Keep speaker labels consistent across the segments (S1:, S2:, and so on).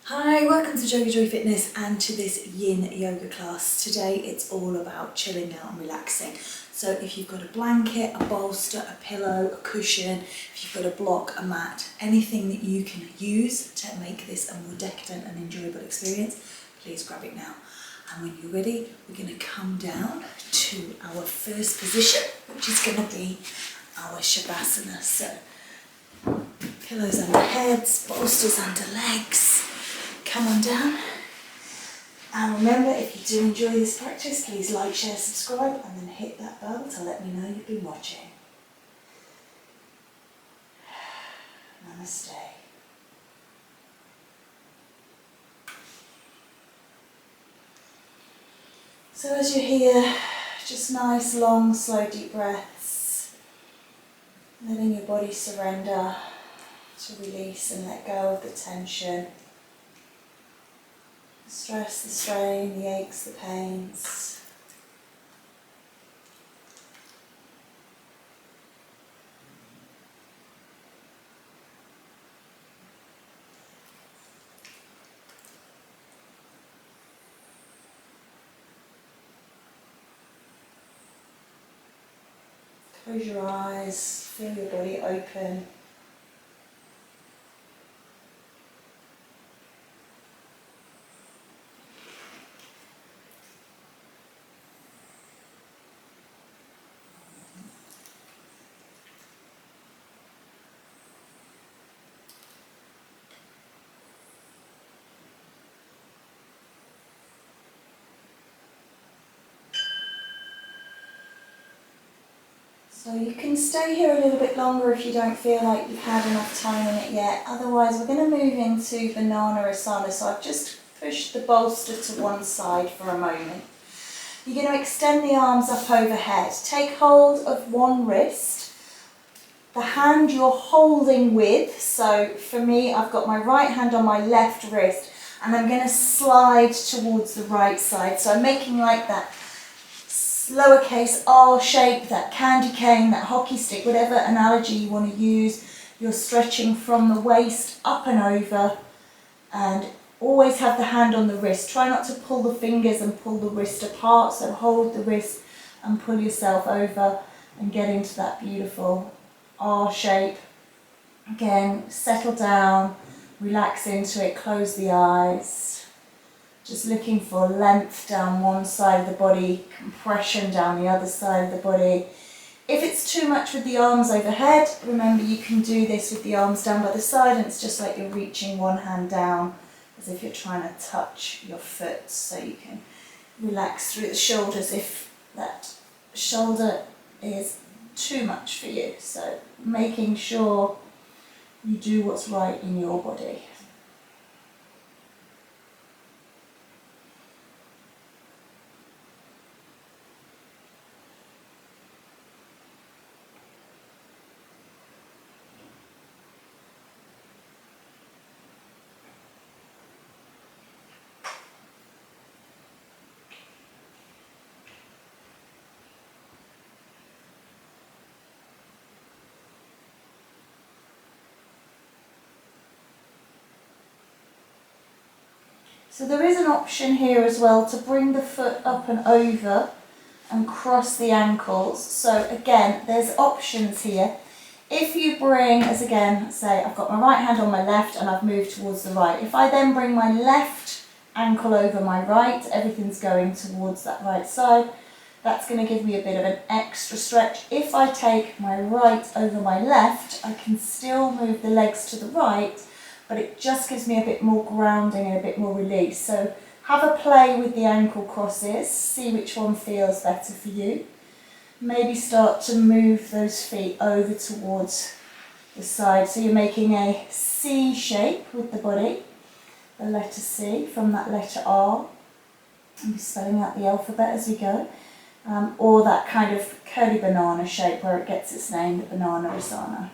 S1: Hi, welcome to JoeGa Joy Fitness and to this Yin Yoga class. Today it's all about chilling out and relaxing. So if you've got a blanket, a bolster, a pillow, a cushion, if you've got a block, a mat, anything that you can use to make this a more decadent and enjoyable experience, please grab it now. And when you're ready, we're going to come down to our first position, which is going to be our Shavasana. So pillows under heads, bolsters under legs. Come on down, and remember, if you do enjoy this practice, please like, share, subscribe, and then hit that bell to let me know you've been watching. Namaste. So as you're here, just nice, long, slow, deep breaths, letting your body surrender to release and let go of the tension. The stress, the strain, the aches, the pains. Close your eyes, feel your body open. So you can stay here a little bit longer if you don't feel like you've had enough time in it yet. Otherwise, we're going to move into Bananasana. So I've just pushed the bolster to one side for a moment. You're going to extend the arms up overhead. Take hold of one wrist. The hand you're holding with, so for me, I've got my right hand on my left wrist, and I'm going to slide towards the right side. So I'm making like that lowercase R shape, that candy cane, that hockey stick, whatever analogy you want to use. You're stretching from the waist up and over, and always have the hand on the wrist. Try not to pull the fingers and pull the wrist apart, so hold the wrist and pull yourself over and get into that beautiful R shape. Again, settle down, relax into it, close the eyes. Just looking for length down one side of the body, compression down the other side of the body. If it's too much with the arms overhead, remember you can do this with the arms down by the side, and it's just like you're reaching one hand down as if you're trying to touch your foot, so you can relax through the shoulders if that shoulder is too much for you. So making sure you do what's right in your body. So there is an option here as well to bring the foot up and over and cross the ankles. So again, there's options here. If you bring, as again, say I've got my right hand on my left and I've moved towards the right. If I then bring my left ankle over my right, everything's going towards that right side. That's going to give me a bit of an extra stretch. If I take my right over my left, I can still move the legs to the right, but it just gives me a bit more grounding and a bit more release. So have a play with the ankle crosses, see which one feels better for you. Maybe start to move those feet over towards the side. So you're making a C shape with the body, the letter C from that letter R. I'll be spelling out the alphabet as we go. Or that kind of curly banana shape where it gets its name, the Bananasana.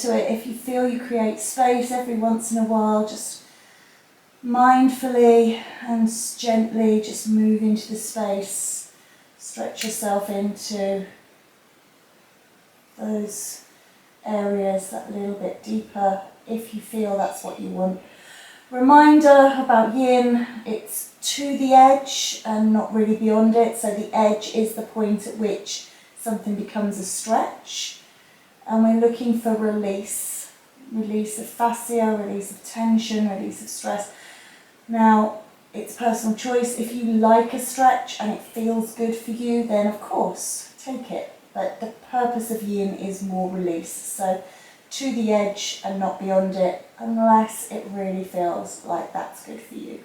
S1: into it. If you feel you create space every once in a while, just mindfully and gently just move into the space. Stretch yourself into those areas that little bit deeper if you feel that's what you want. Reminder about yin, it's to the edge and not really beyond it. So the edge is the point at which something becomes a stretch. And we're looking for release. Release of fascia, release of tension, release of stress. Now, it's personal choice. If you like a stretch and it feels good for you, then of course, take it. But the purpose of yin is more release. So to the edge and not beyond it, unless it really feels like that's good for you.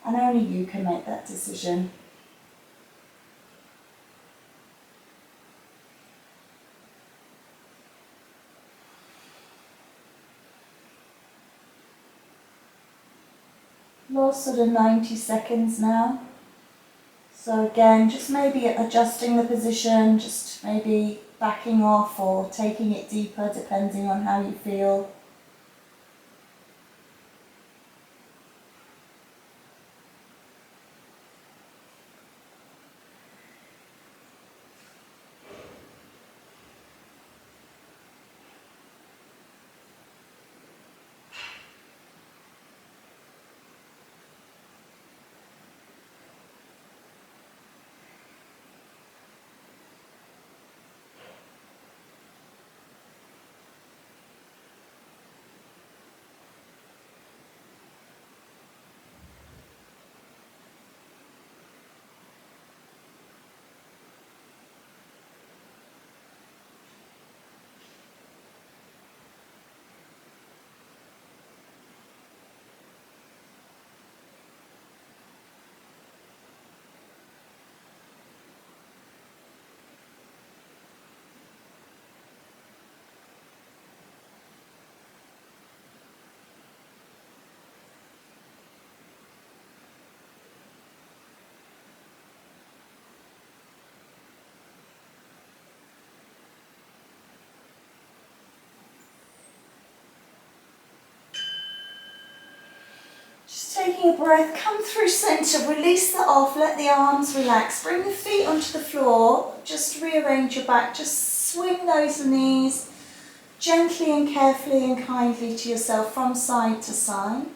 S1: And only you can make that decision. Last sort of 90 seconds now. So again, just maybe adjusting the position, just maybe backing off or taking it deeper depending on how you feel. Just taking a breath, come through centre, release that off, let the arms relax, bring the feet onto the floor, just rearrange your back, just swing those knees gently and carefully and kindly to yourself from side to side,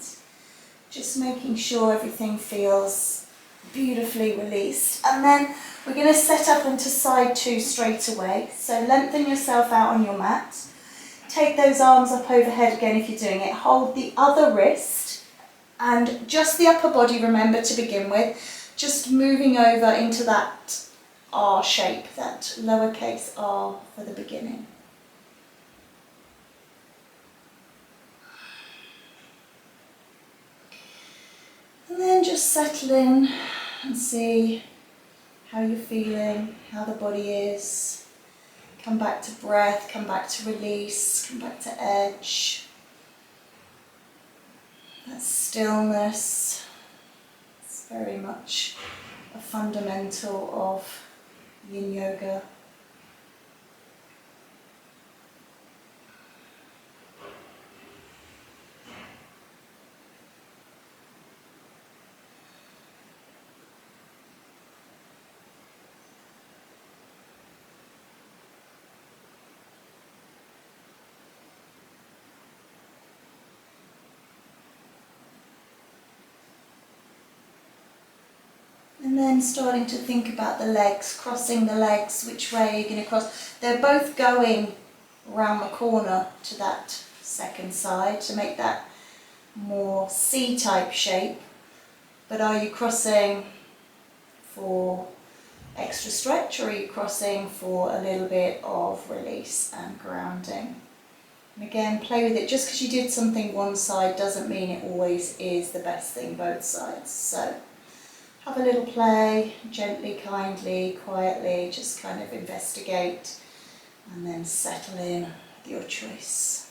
S1: just making sure everything feels beautifully released. And then we're going to set up into side two straight away, so lengthen yourself out on your mat, take those arms up overhead again if you're doing it, hold the other wrist, and just the upper body, remember, to begin with, just moving over into that R shape, that lowercase r for the beginning. And then just settle in and see how you're feeling, how the body is. Come back to breath, come back to release, come back to edge. That stillness is very much a fundamental of Yin Yoga. And then starting to think about the legs, crossing the legs, which way you're going to cross. They're both going around the corner to that second side to make that more C-type shape. But are you crossing for extra stretch, or are you crossing for a little bit of release and grounding? And again, play with it. Just because you did something one side doesn't mean it always is the best thing both sides. So have a little play, gently, kindly, quietly, just kind of investigate and then settle in with your choice.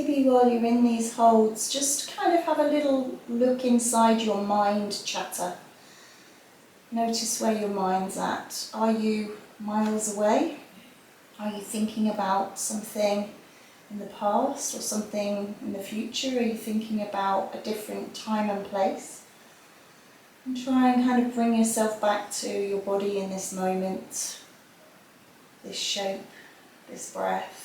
S1: maybe while you're in these holds, just kind of have a little look inside your mind chatter. Notice where your mind's at. Are you miles away? Are you thinking about something in the past or something in the future? Are you thinking about a different time and place? And try and kind of bring yourself back to your body in this moment, this shape, this breath,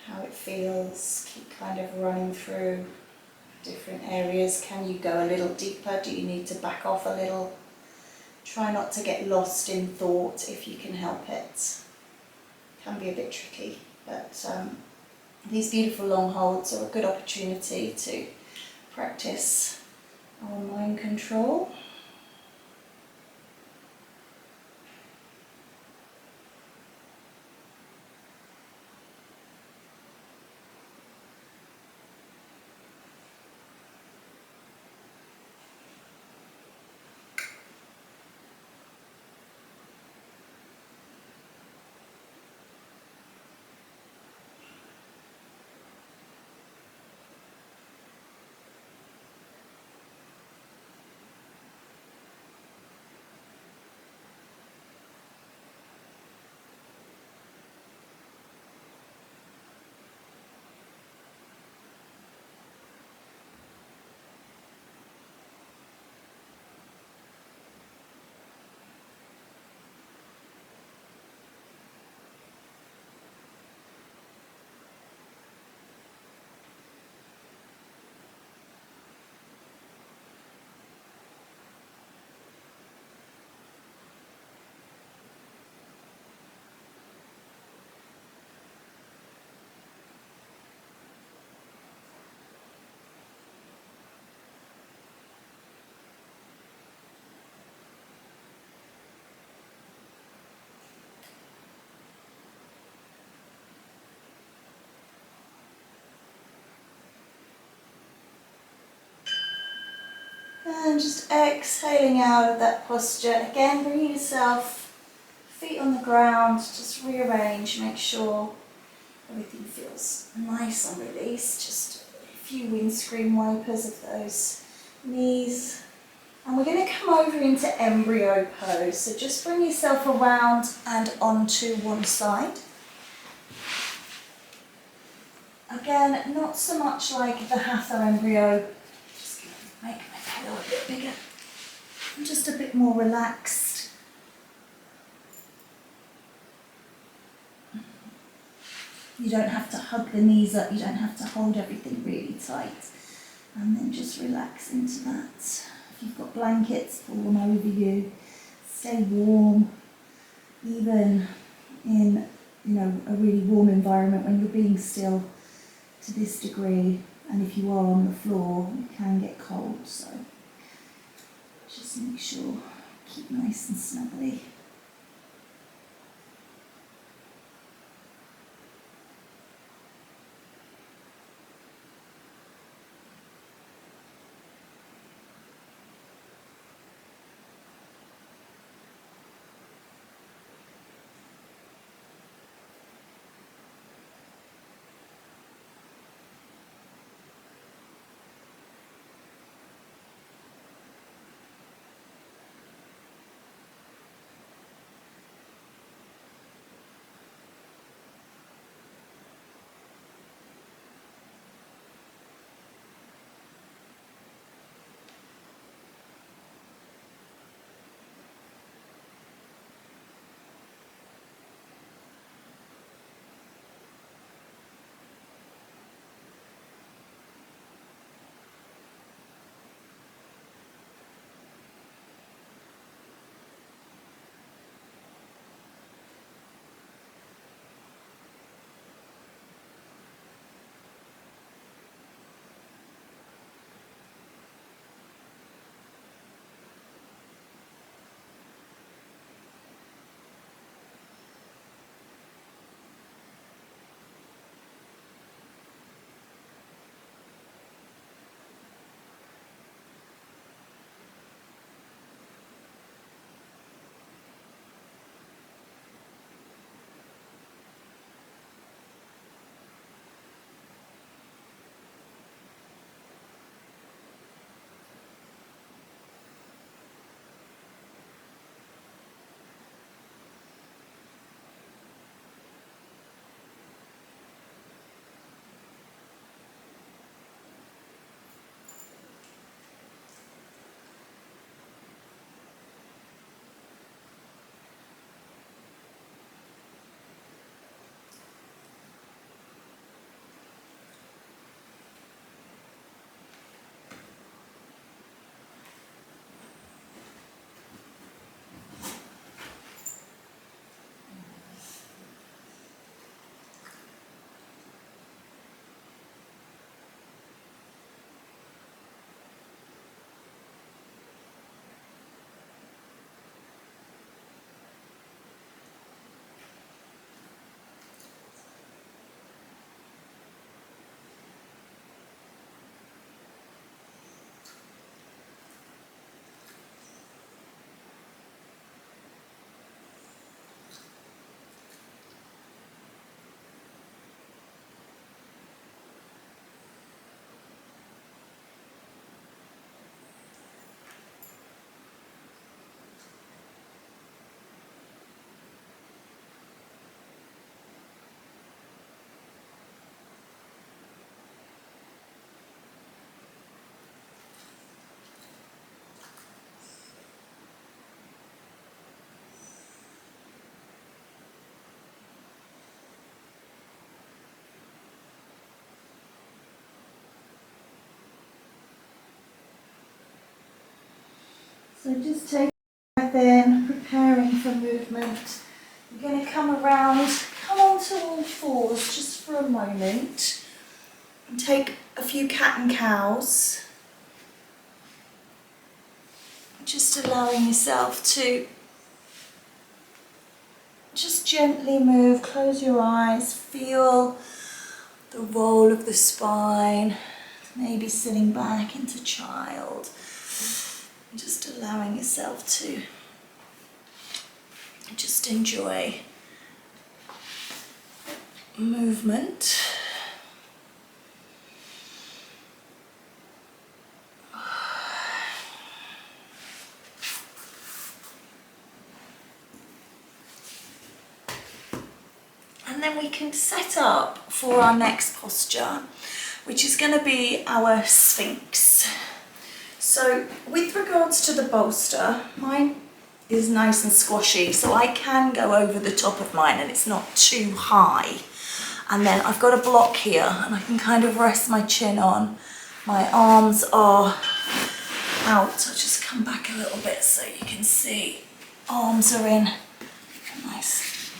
S1: how it feels. Keep kind of running through different areas. Can you go a little deeper? Do you need to back off a little? Try not to get lost in thought if you can help it. Can be a bit tricky, but these beautiful long holds are a good opportunity to practice our mind control. And just exhaling out of that posture. Again, bring yourself, feet on the ground, just rearrange, make sure everything feels nice and released. Just a few windscreen wipers of those knees. And we're going to come over into embryo pose. So just bring yourself around and onto one side. Again, not so much like the hatha embryo. Just going to make my pillow a bit bigger and just a bit more relaxed. You don't have to hug the knees up, you don't have to hold everything really tight. And then just relax into that. If you've got blankets, pull them over you. Stay warm, even in a really warm environment when you're being still to this degree. And if you are on the floor, it can get cold, so just make sure, keep nice and snuggly. So just take a breath in, preparing for movement. You're going to come around, come onto all fours just for a moment and take a few cat and cows. Just allowing yourself to just gently move, close your eyes, feel the roll of the spine, maybe sitting back into child. Just allowing yourself to just enjoy movement. And then we can set up for our next posture, which is going to be our Sphinx. So with regards to the bolster, mine is nice and squashy, so I can go over the top of mine and it's not too high. And then I've got a block here and I can kind of rest my chin on. My arms are out. I'll just come back a little bit so you can see. Arms are in. Nice.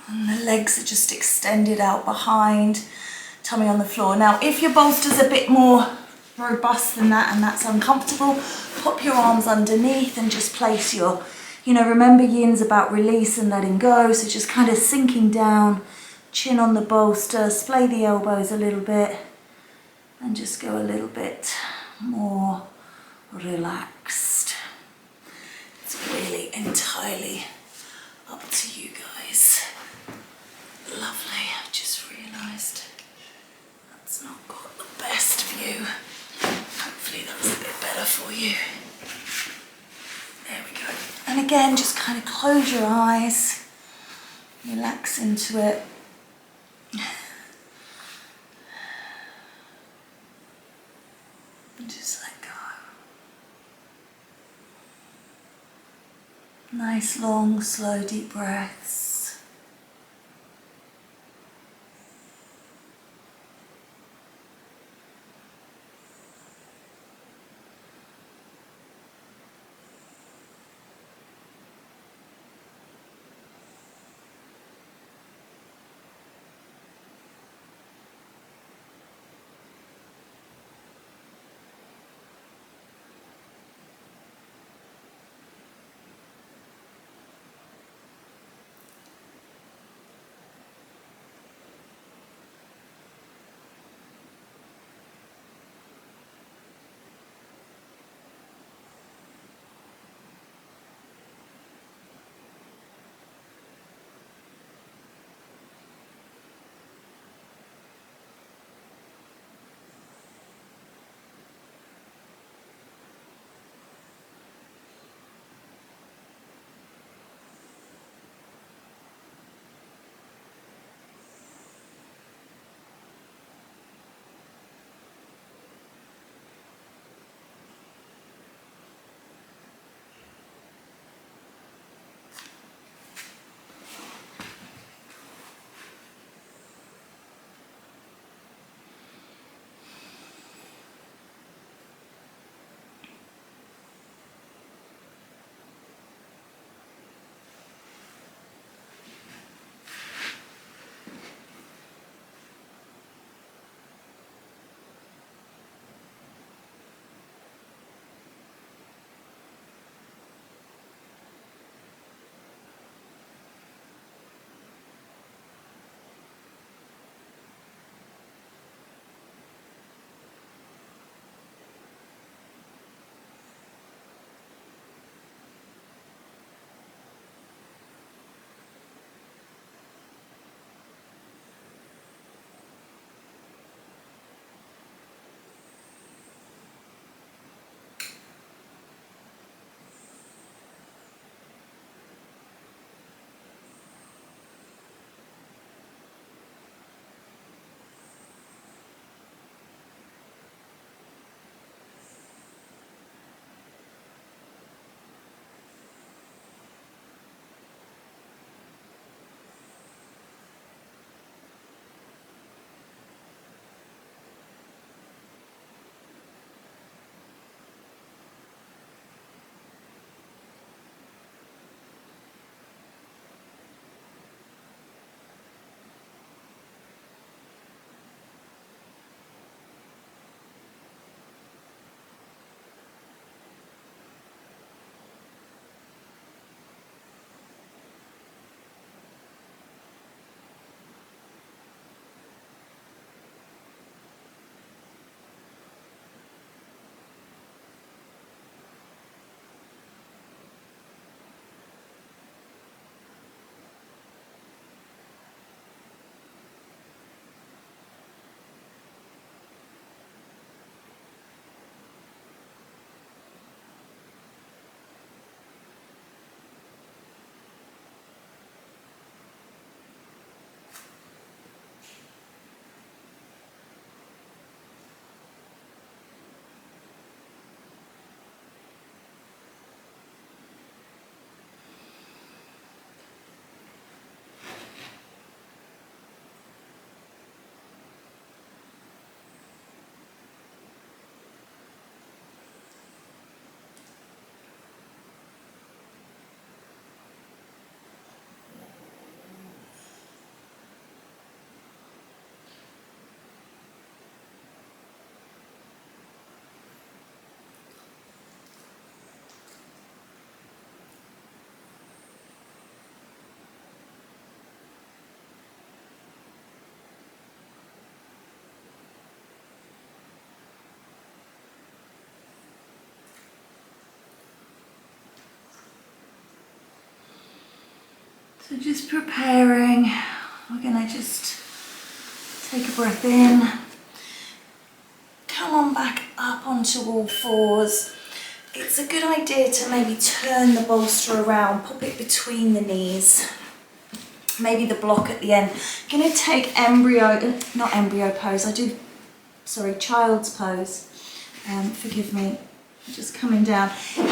S1: And the legs are just extended out behind. Tummy on the floor. Now, if your bolster's a bit more robust than that and that's uncomfortable, pop your arms underneath and just place your, remember Yin's about release and letting go, so just kind of sinking down, chin on the bolster, splay the elbows a little bit and just go a little bit more relaxed. It's really entirely up to you guys. Lovely. I've just realised that's not got the best view. Hopefully that was a bit better for you. There we go. And again, just kind of close your eyes, relax into it. And just let go. Nice, long, slow, deep breaths. So just preparing, we're going to just take a breath in, come on back up onto all fours. It's a good idea to maybe turn the bolster around, pop it between the knees, maybe the block at the end. I'm going to take not embryo pose, child's pose. Forgive me, just coming down.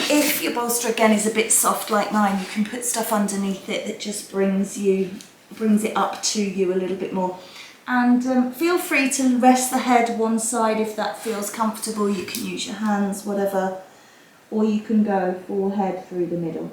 S1: If your bolster again is a bit soft like mine, you can put stuff underneath it that just brings it up to you a little bit more. And feel free to rest the head one side if that feels comfortable. You can use your hands, whatever, or you can go forehead through the middle.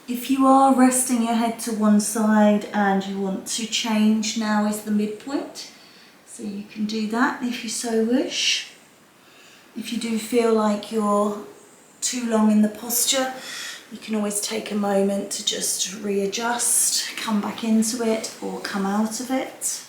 S1: If you are resting your head to one side and you want to change, now is the midpoint. So you can do that if you so wish. If you do feel like you're too long in the posture, you can always take a moment to just readjust, come back into it or come out of it.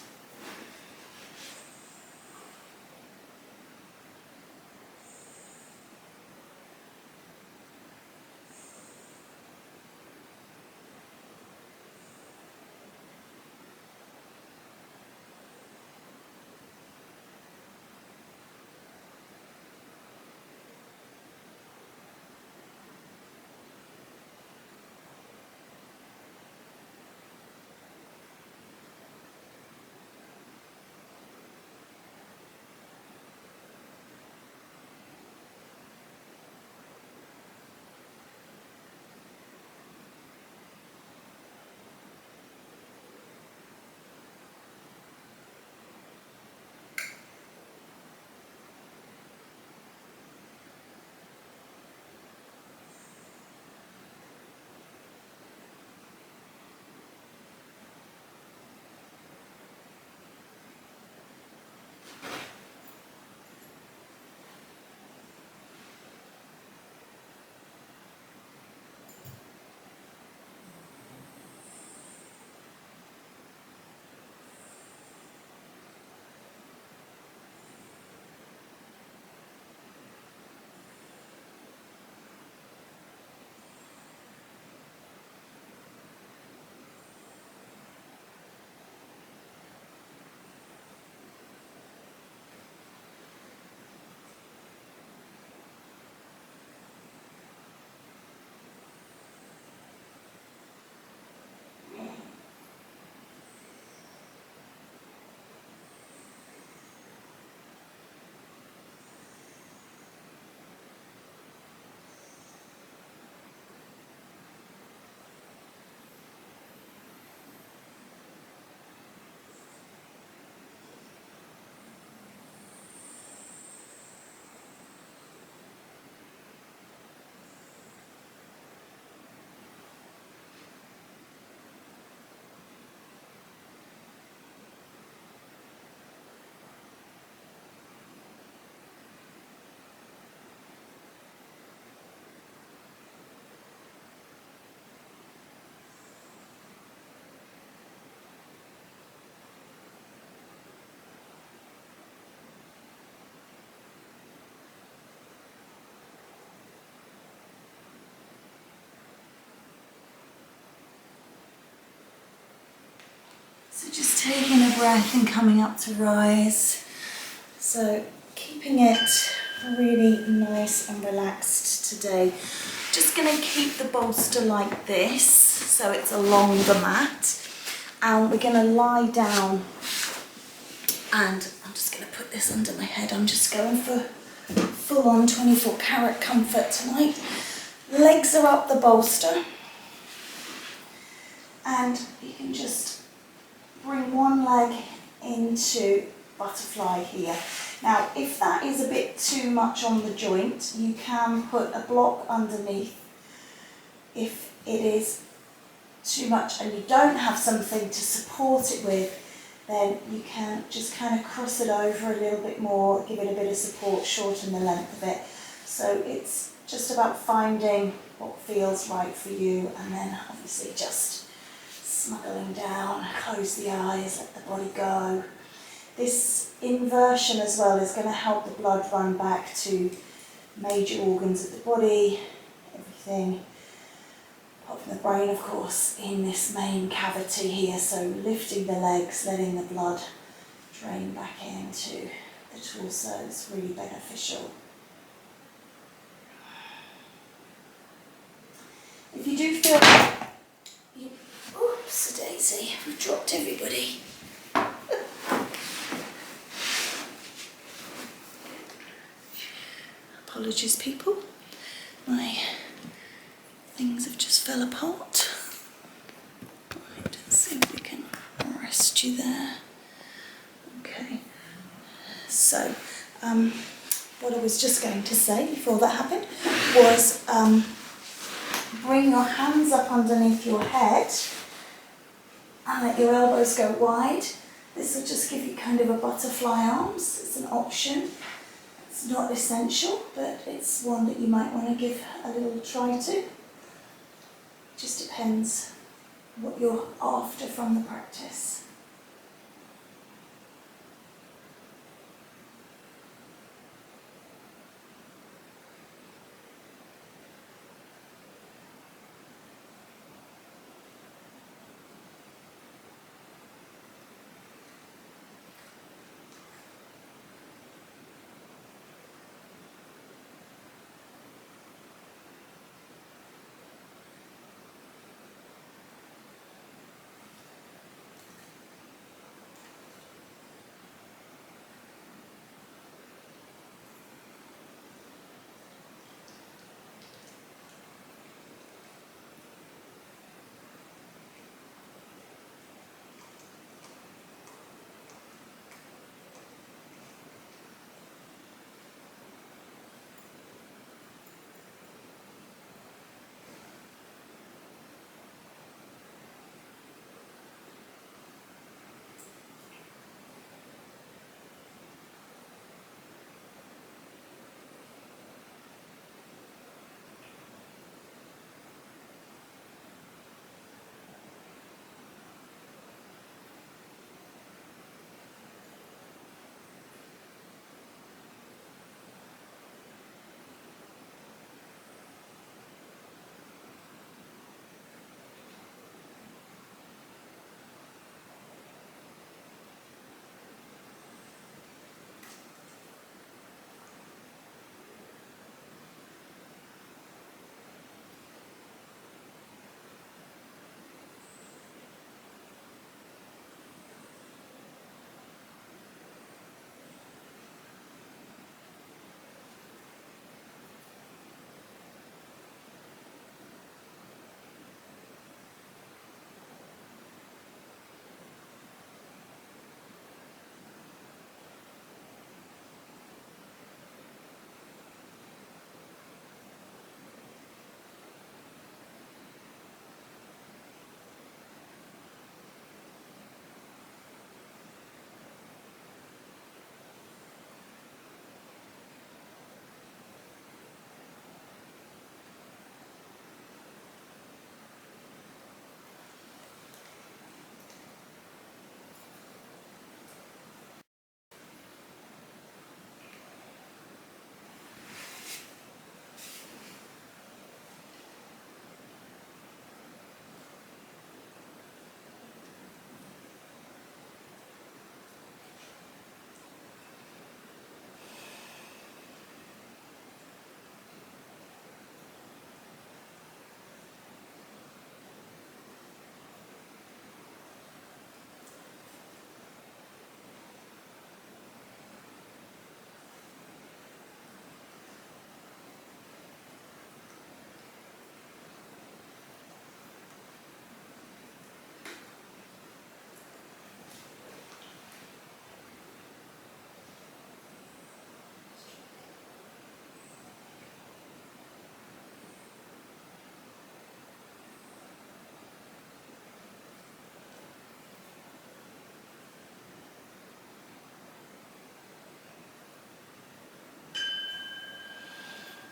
S1: So just taking a breath and coming up to rise. So keeping it really nice and relaxed today. Just going to keep the bolster like this, so it's along the mat. And we're going to lie down, and I'm just going to put this under my head. I'm just going for full on 24 karat comfort tonight. Legs are up the bolster, and you can just bring one leg into butterfly here. Now, if that is a bit too much on the joint, you can put a block underneath. If it is too much and you don't have something to support it with, then you can just kind of cross it over a little bit more, give it a bit of support, shorten the length of it. So it's just about finding what feels right for you, and then obviously just snuggling down, close the eyes, let the body go. This inversion as well is going to help the blood run back to major organs of the body, everything, apart from the brain of course, in this main cavity here. So lifting the legs, letting the blood drain back into the torso is really beneficial. If you do feel oops, daisy, we've dropped everybody. Apologies people, my things have just fell apart. Right, let's see if we can rest you there. Okay, so what I was just going to say before that happened was bring your hands up underneath your head and let your elbows go wide. This will just give you kind of a butterfly arms. It's an option. It's not essential, but it's one that you might want to give a little try to. Just depends what you're after from the practice.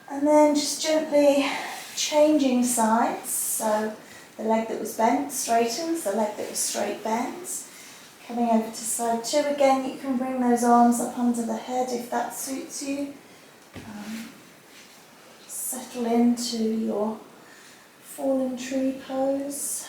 S1: And then just gently changing sides. So the leg that was bent straightens, the leg that was straight bends. Coming over to side 2 again, you can bring those arms up under the head if that suits you. Settle into your fallen tree pose.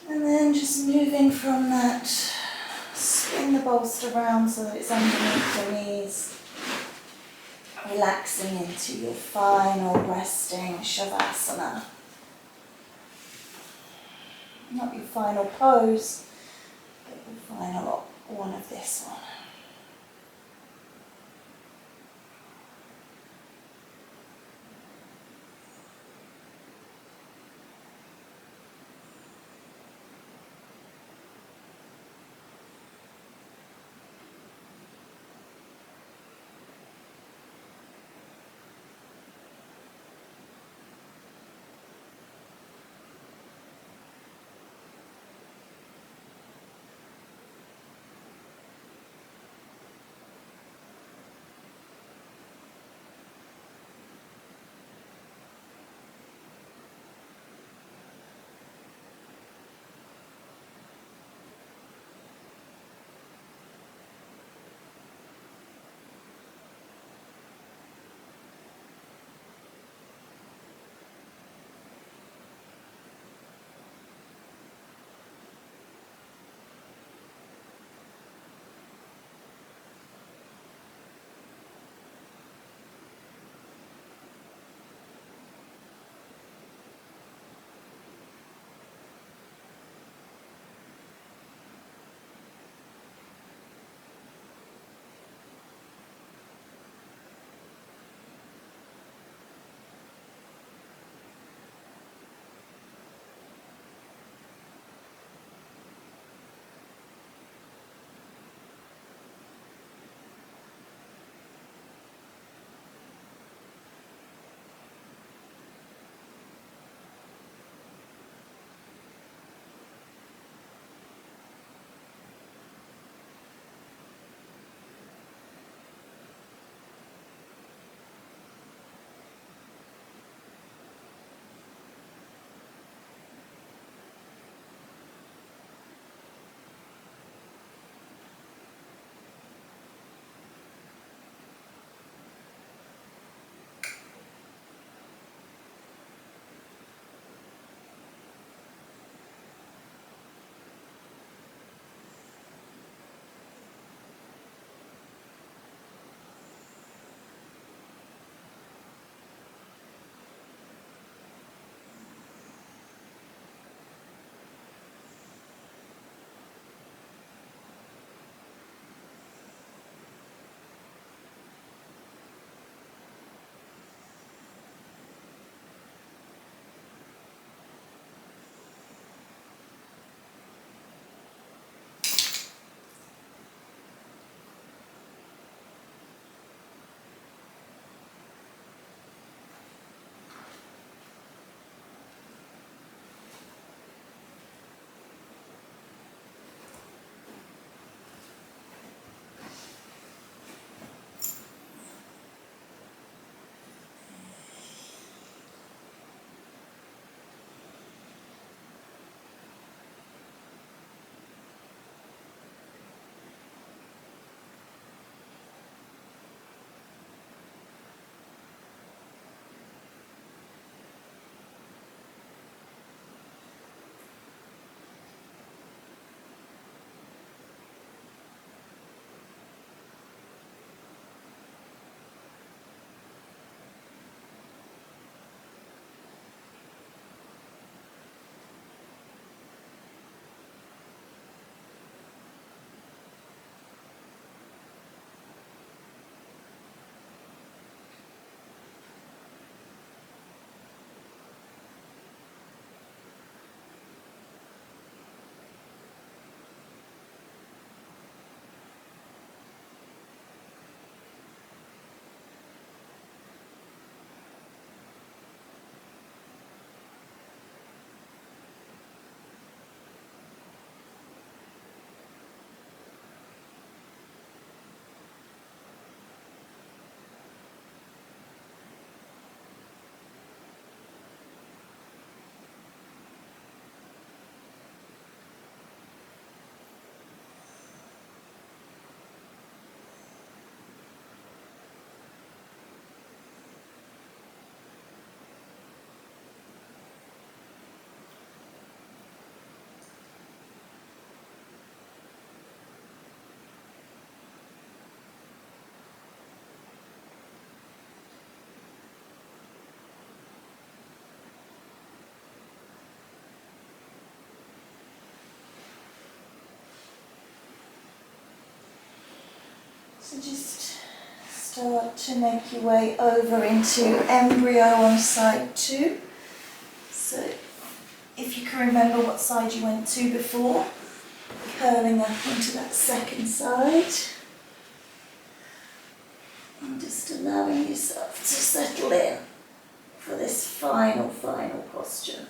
S1: And then just moving from that, spin the bolster around so that it's underneath your knees. Relaxing into your final resting Shavasana. Not your final pose, but your final one of this one. So just start to make your way over into embryo on side 2. So if you can remember what side you went to before, curling up onto that second side. And just allowing yourself to settle in for this final posture.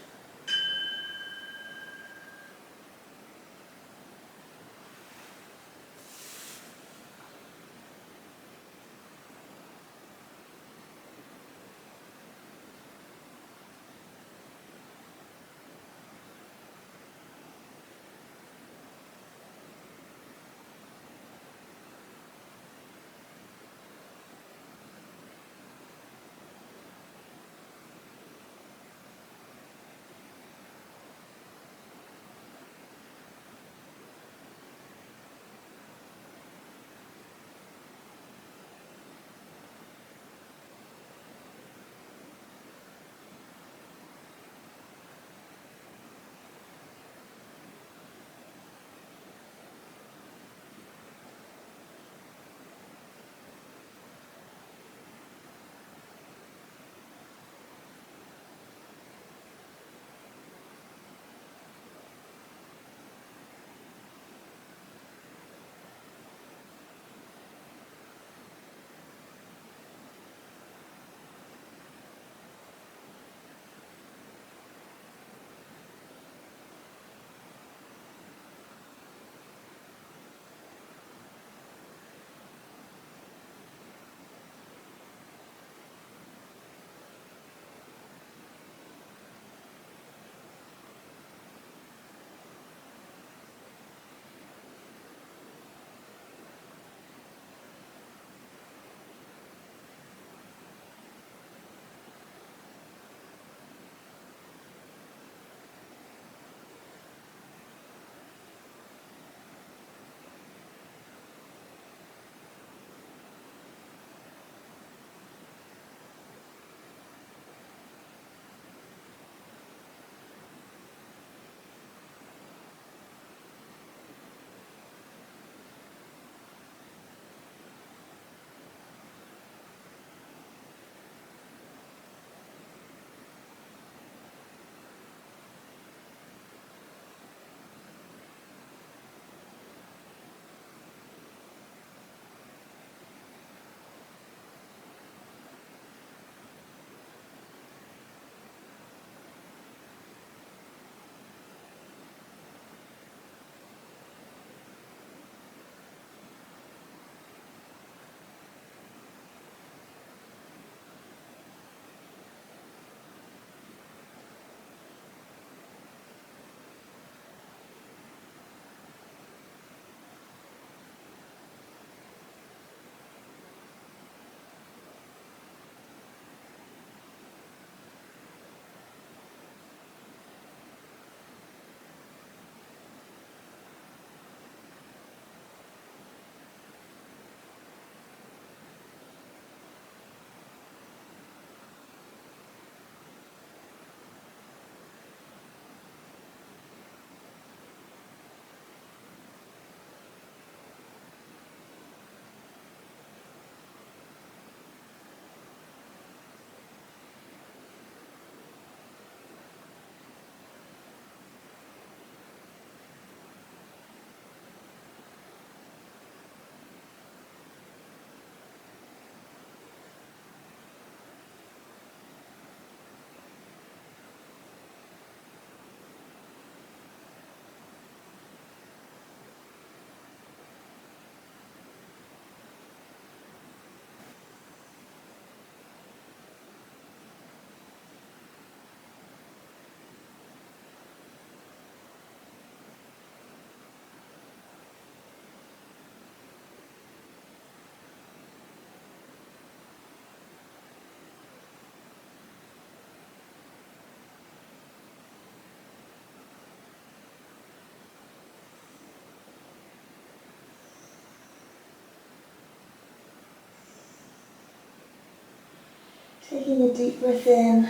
S1: Taking a deep breath in,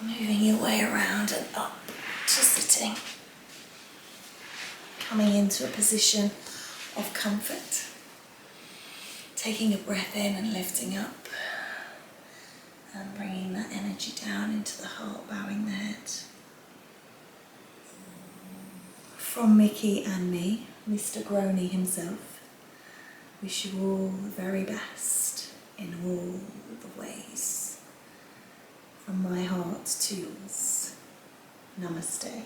S1: moving your way around and up to sitting, coming into a position of comfort. taking a breath in and lifting up and bringing that energy down into the heart, bowing the head. From Mickey and me, Mr. Groney himself, wish you all the very best in all the ways. From my heart to yours, namaste.